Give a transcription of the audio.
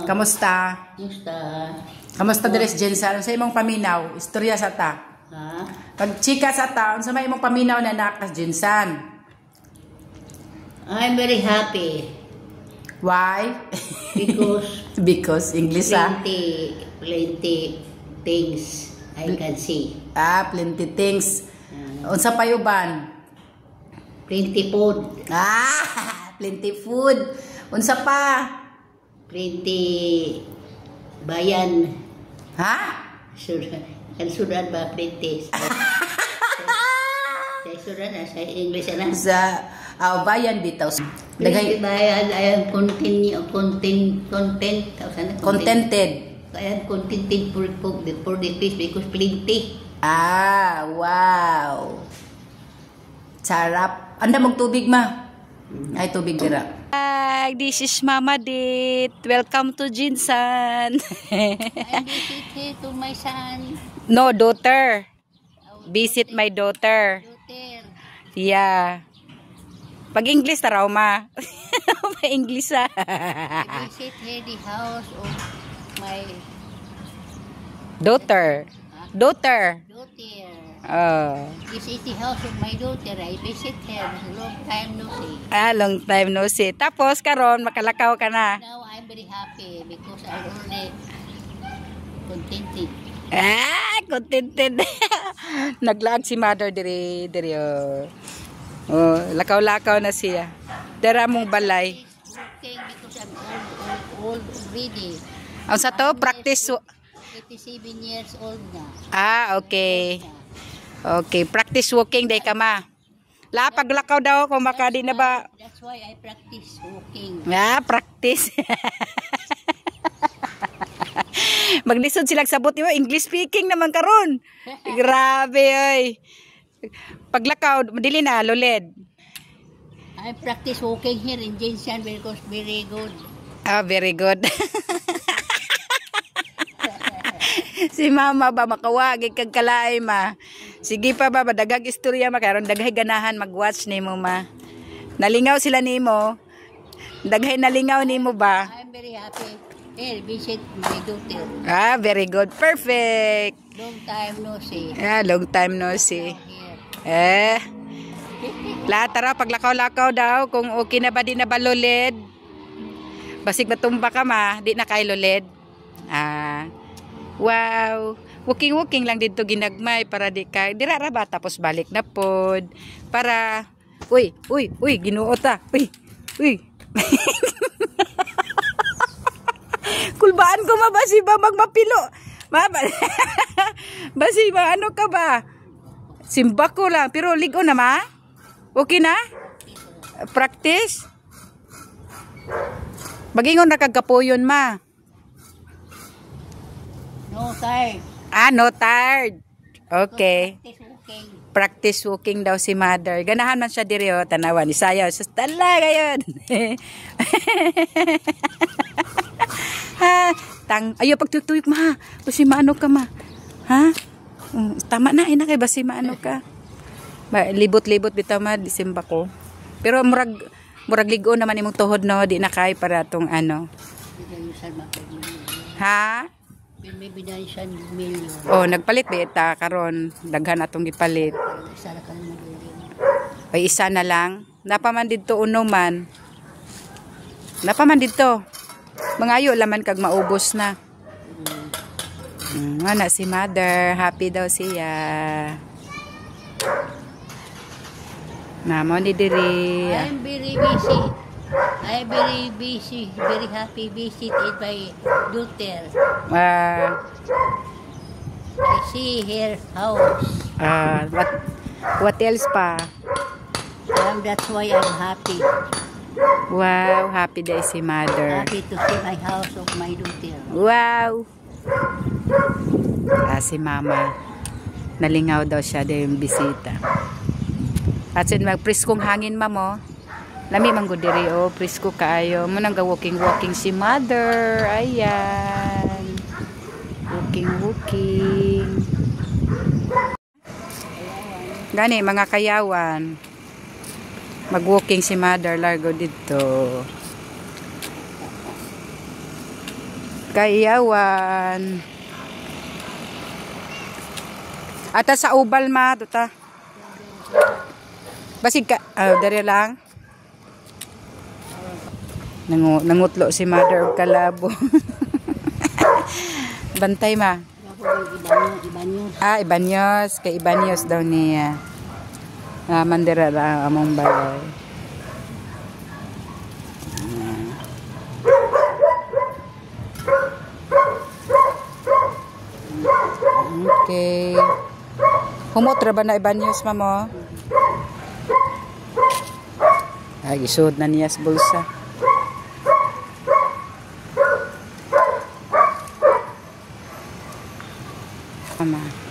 Kamusta? Kamusta deres Jensan? Sa imong paminaw, istorya sa ta. Pag chika sa ta, sa may imong paminaw na nakas Jensan. I'm very happy. Why? Because English plenty things I can see. Plenty things. Unsa payuban? Plenty food. Plenty food. Unsa pa? Plenty bayan. Sudan ba plenty? Sa sudan na sa English na. Sa bayan bitaw. Daghay bayan I am contented. I am contented for the fish because plenty. Wow. Sarap. Anda magtubig ma. Ay tubig dira. Hi, this is Mama Dit. Welcome to Jinsan. I visit to my son. No, daughter. Visit my daughter. Yeah. Pag English taraw ma. Pa-English I visit the house of my daughter. Daughter. This is the house of my daughter. I visit her. Long time no see. Long time no see. Tapos karon makalakaw ka na. Now I'm very happy because I'm already contented. Contented. Naglag si mother diri. Lakaw-lakaw na siya. Dara mong balay. Okay, because I'm old already. Ang sa to practice 87 years old na. Okay. Okay, practice walking day ka ma. Paglakaw daw kung makadi na ba. That's why I practice walking. Practice. Maglisod sila sabot mo English speaking naman karon. Grabe oy. Paglakaw dili na loled. I practice walking here in Jinsan because very good. Very good. Si mama ba makawagi kag kalaay ma. Sige pa ba dagag istorya ma karon daghay ganahan mag-watch nimo ma. Nalingaw sila nimo. Daghay nalingaw nimo ba? I'm very happy. Here visit my daughter. Very good. Perfect. Long time no see. Long time no see. Tara paglakaw-lakaw daw kung okay na ba di na ba loled. Basig matumba ka ma, di na kay loled. Wow. Walking lang dito ginagmay para di ka dira ra ba tapos balik na pod para uy ginuot ta. Uy. Kulbaan ko mabasi ba magmapilo. Basi ba ano ka ba? Simba ko lang pero ligo na ma. Okay na? Practice. Bagingon na kagkapuyon ma. No tired. No tired. Okay. Practice walking. Practice walking daw si mother. Ganahan man siya diri tanawan ni sayaw. Sus tala gayon. Ayo pagtutuyok ma. Basi maano ka ma. Tama na ina kay basi maano ka. Libot-libot bitaw ma Disimba ko. Pero murag ligo naman imong tuhod no di na kay para tong ano. May binaysan million. Nagpalit ba ita karon daghan atong gipalit. Isa na lang. Napaman didto uno man. Napaman didto. Mangayo laman kag maubos na. Ana si mother, happy daw siya. Namo ni diri. I'm very busy. I'm very busy, very happy visited by daughter. I see her house. What else pa? That's why I'm happy. Wow, happy day si mother. Happy to see my house of my daughter. Wow. Si mama. Nalingaw daw siya daw yung bisita. At sin magpriskong hangin mo. Lami man gud diri presko kaayo. Mo nang walking si mother. Ayan. Walking. Gani mga kayawan. Mag-walking si mother largo dito. Kayawan. Ata sa ubal ma, duta. Basig ka, dari lang. Nangutlo si mother og kalabo. Bantay ma. Ibanyos. Kay Ibanyos daw niya. Mandira ra among balay. Okay. Humotra ba na Ibanyos ma mo? Ay, isud na niya sa bulsa. Ama.